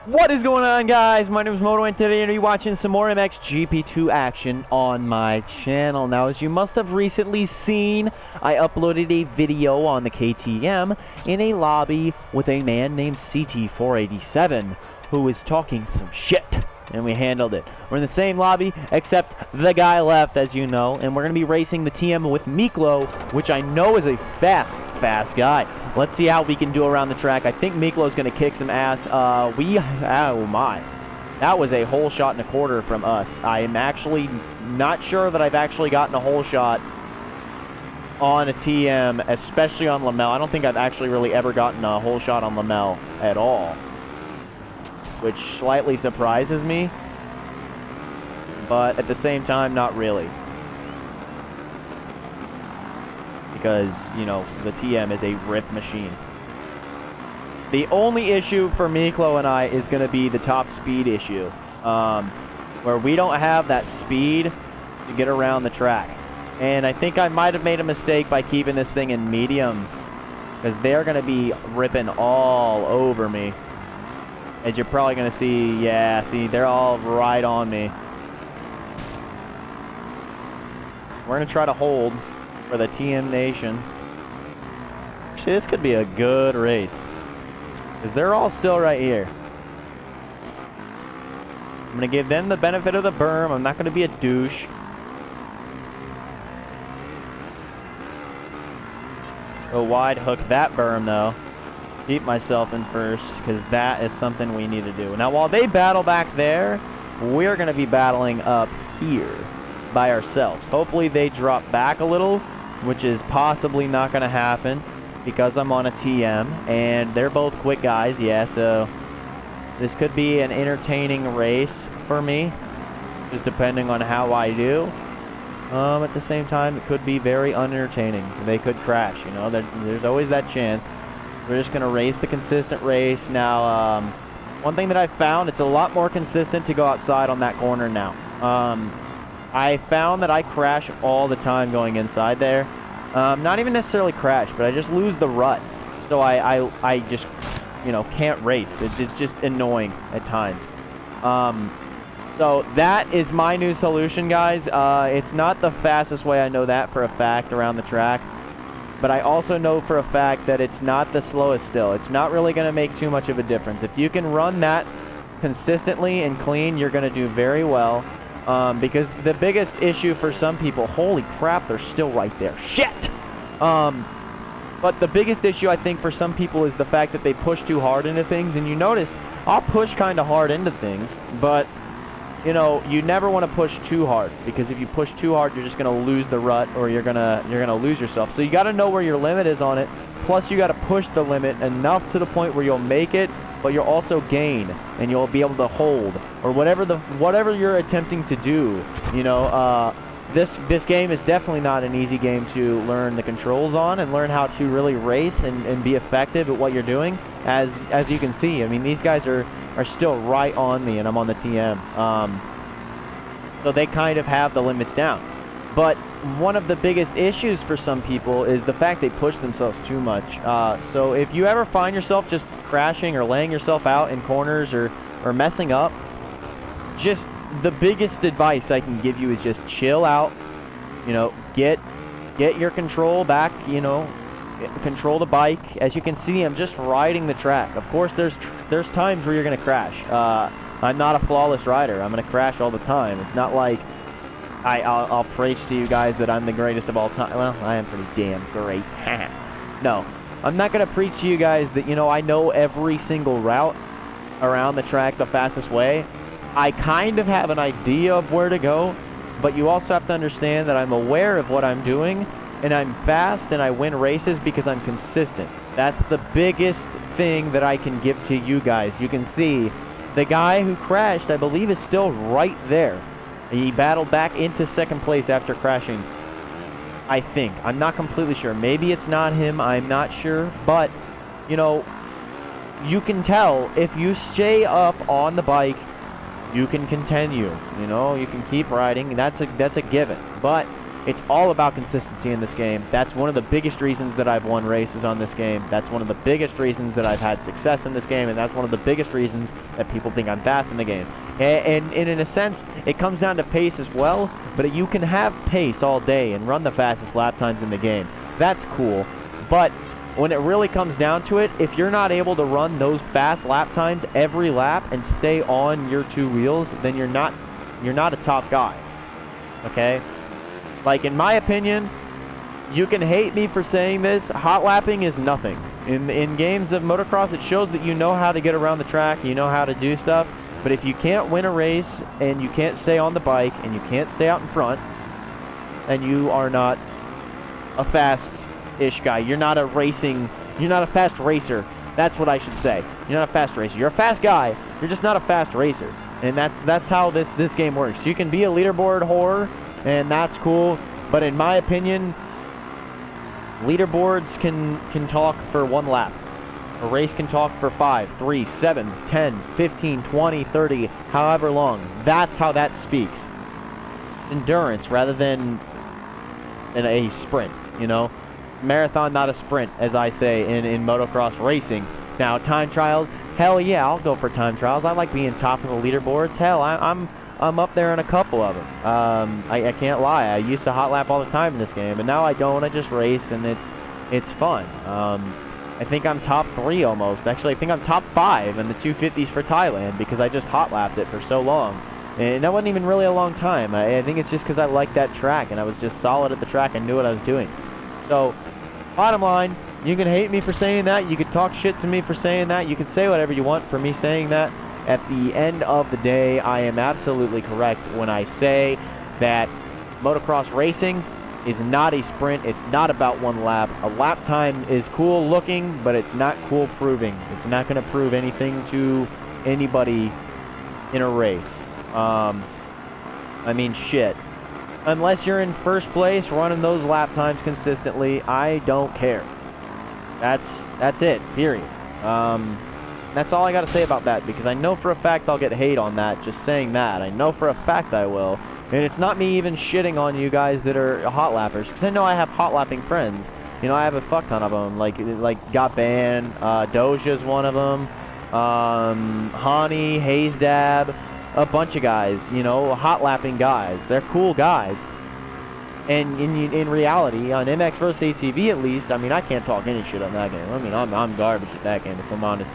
What is going on, guys? My name is Moto, and today you're watching some more MXGP2 action on my channel. Now, as you must have recently seen, I uploaded a video on the KTM in a lobby with a man named CT487 who was talking some shit, and we handled it. We're in the same lobby, except the guy left, as you know, and we're going to be racing the TM with Miklo, which I know is a fast guy. Let's see how we can do around the track. I think Miklo's going to kick some ass. Oh my. That was a hole shot and a quarter from us. I am actually not sure that I've actually gotten a hole shot on a TM, especially on Lommel. I don't think I've actually really ever gotten a hole shot on Lommel at all, which slightly surprises me, but at the same time, not really. Because, you know, the TM is a rip machine. The only issue for Miklo and I is going to be the top speed issue, where we don't have that speed to get around the track. And I think I might have made a mistake by keeping this thing in medium, because they're going to be ripping all over me. As you're probably going to see, yeah, see, they're all right on me. We're going to try to hold for the TM Nation. Actually, this could be a good race, because they're all still right here. I'm going to give them the benefit of the berm. I'm not going to be a douche. Go wide hook that berm, though. Keep myself in first, because that is something we need to do. Now, while they battle back there, we're going to be battling up here by ourselves. Hopefully they drop back a little, which is possibly not going to happen because I'm on a TM, and they're both quick guys, yeah, so this could be an entertaining race for me, just depending on how I do. At the same time, it could be very unentertaining. They could crash, you know, there's always that chance. We're just going to race the consistent race. Now, one thing that I've found, it's a lot more consistent to go outside on that corner now. I found that I crash all the time going inside there. Not even necessarily crash, but I just lose the rut. So I just, you know, can't race. It's just annoying at times. So that is my new solution, guys. It's not the fastest way, I know that for a fact, around the track. But I also know for a fact that it's not the slowest still. It's not really going to make too much of a difference. If you can run that consistently and clean, you're going to do very well. Because the biggest issue for some people, holy crap, they're still right there. Shit! But the biggest issue, I think, for some people is the fact that they push too hard into things. And you notice, I'll push kind of hard into things, but, you know, you never want to push too hard. Because if you push too hard, you're just going to lose the rut, or you're gonna lose yourself. So you got to know where your limit is on it. Plus, you got to push the limit enough to the point where you'll make it, but you'll also gain, and you'll be able to hold, or whatever you're attempting to do. You know, this game is definitely not an easy game to learn the controls on and learn how to really race and be effective at what you're doing. As you can see, I mean, these guys are still right on me, and I'm on the TM. So they kind of have the limits down. But one of the biggest issues for some people is the fact they push themselves too much. So if you ever find yourself just crashing or laying yourself out in corners or messing up, just the biggest advice I can give you is just chill out. You know, get your control back, you know, control the bike. As you can see, I'm just riding the track. Of course, there's times where you're going to crash. I'm not a flawless rider. I'm going to crash all the time. It's not like I'll preach to you guys that I'm the greatest of all time. Well, I am pretty damn great. No, I'm not going to preach to you guys that, you know, I know every single route around the track the fastest way. I kind of have an idea of where to go, but you also have to understand that I'm aware of what I'm doing, and I'm fast, and I win races because I'm consistent. That's the biggest thing that I can give to you guys. You can see the guy who crashed, I believe, is still right there. He battled back into second place after crashing, I think. I'm not completely sure. Maybe it's not him. I'm not sure. But, you know, you can tell if you stay up on the bike, you can continue. You know, you can keep riding. That's a given. But It's all about consistency in this game. That's one of the biggest reasons that I've won races on this game. That's one of the biggest reasons that I've had success in this game, and that's one of the biggest reasons that people think I'm fast in the game. And in a sense, it comes down to pace as well, but you can have pace all day and run the fastest lap times in the game. That's cool, but when it really comes down to it, if you're not able to run those fast lap times every lap and stay on your two wheels, then you're not a top guy, okay? Like, in my opinion, you can hate me for saying this, hot lapping is nothing. In games of motocross, it shows that you know how to get around the track, you know how to do stuff, but if you can't win a race, and you can't stay on the bike, and you can't stay out in front, then you are not a fast-ish guy. You're not a fast racer. That's what I should say. You're not a fast racer. You're a fast guy, you're just not a fast racer. And that's how this game works. You can be a leaderboard whore, and that's cool, but in my opinion, leaderboards can talk for one lap. A race can talk for 5, 3, 7, 10, 15, 20, 30, however long. That's how that speaks. Endurance rather than in a sprint, you know? Marathon, not a sprint, as I say in motocross racing. Now, time trials, hell yeah, I'll go for time trials. I like being top of the leaderboards. Hell, I'm up there in a couple of them. I can't lie. I used to hot lap all the time in this game, and now I don't. I just race, and it's fun. I think I'm top 3 almost. Actually, I think I'm top 5 in the 250s for Thailand because I just hot lapped it for so long. And that wasn't even really a long time. I think it's just because I liked that track, and I was just solid at the track and knew what I was doing. So, bottom line, you can hate me for saying that. You can talk shit to me for saying that. You can say whatever you want for me saying that. At the end of the day, I am absolutely correct when I say that motocross racing is not a sprint. It's not about one lap. A lap time is cool looking, but it's not cool proving. It's not going to prove anything to anybody in a race. I mean, shit. Unless you're in first place running those lap times consistently, I don't care. That's it, period. That's all I got to say about that, because I know for a fact I'll get hate on that, just saying that. I know for a fact I will. And it's not me even shitting on you guys that are hot lappers, because I know I have hot lapping friends. You know, I have a fuck ton of them, like Got Banned, Doja's one of them, Hani, Hayes Dab, a bunch of guys, you know, hot lapping guys. They're cool guys. And in reality, on MX vs. ATV at least, I mean, I can't talk any shit on that game. I mean, I'm garbage at that game, if I'm honest.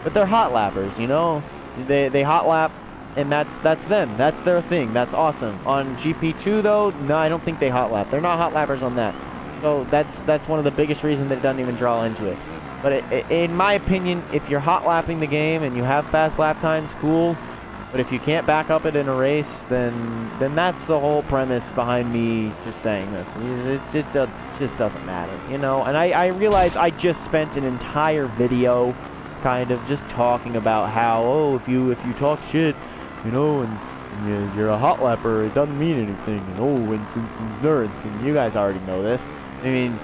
But they're hot lappers, you know? They hot lap, and that's them. That's their thing. That's awesome. On GP2, though, no, I don't think they hot lap. They're not hot lappers on that. So that's one of the biggest reasons that it doesn't even draw into it. But in my opinion, if you're hot lapping the game and you have fast lap times, cool. But if you can't back up it in a race, then that's the whole premise behind me just saying this. It just doesn't matter, you know? And I realize I just spent an entire video kind of just talking about how, oh, if you talk shit, you know, and you're a hot lapper, it doesn't mean anything, and oh, and endurance, and you guys already know this. I mean,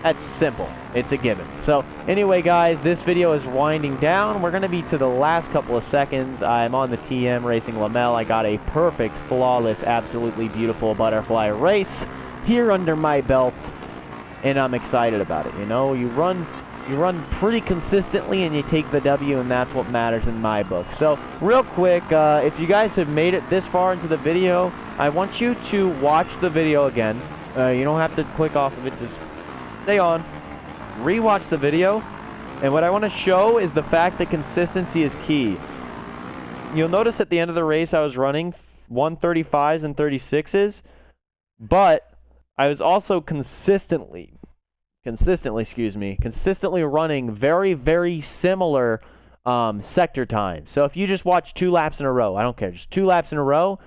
that's simple. It's a given. So, anyway, guys, this video is winding down. We're going to be to the last couple of seconds. I'm on the TM racing Lommel. I got a perfect, flawless, absolutely beautiful butterfly race here under my belt, and I'm excited about it. You know, you run pretty consistently and you take the W, and that's what matters in my book. So, real quick, if you guys have made it this far into the video, I want you to watch the video again. You don't have to click off of it, just stay on, rewatch the video, and what I want to show is the fact that consistency is key. You'll notice at the end of the race I was running 135s and 36s, but I was also consistently running very, very similar sector times. So if you just watch 2 laps in a row, I don't care, just 2 laps in a row,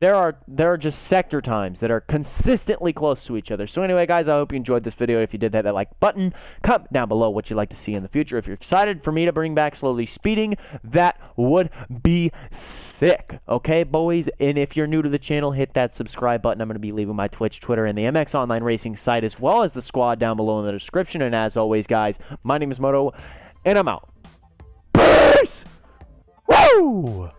there are just sector times that are consistently close to each other. So anyway, guys, I hope you enjoyed this video. If you did, hit that like button. Comment down below what you'd like to see in the future. If you're excited for me to bring back slowly speeding, that would be sick. Okay, boys? And if you're new to the channel, hit that subscribe button. I'm going to be leaving my Twitch, Twitter, and the MX Online Racing site, as well as the squad down below in the description. And as always, guys, my name is Moto, and I'm out. Peace! Woo!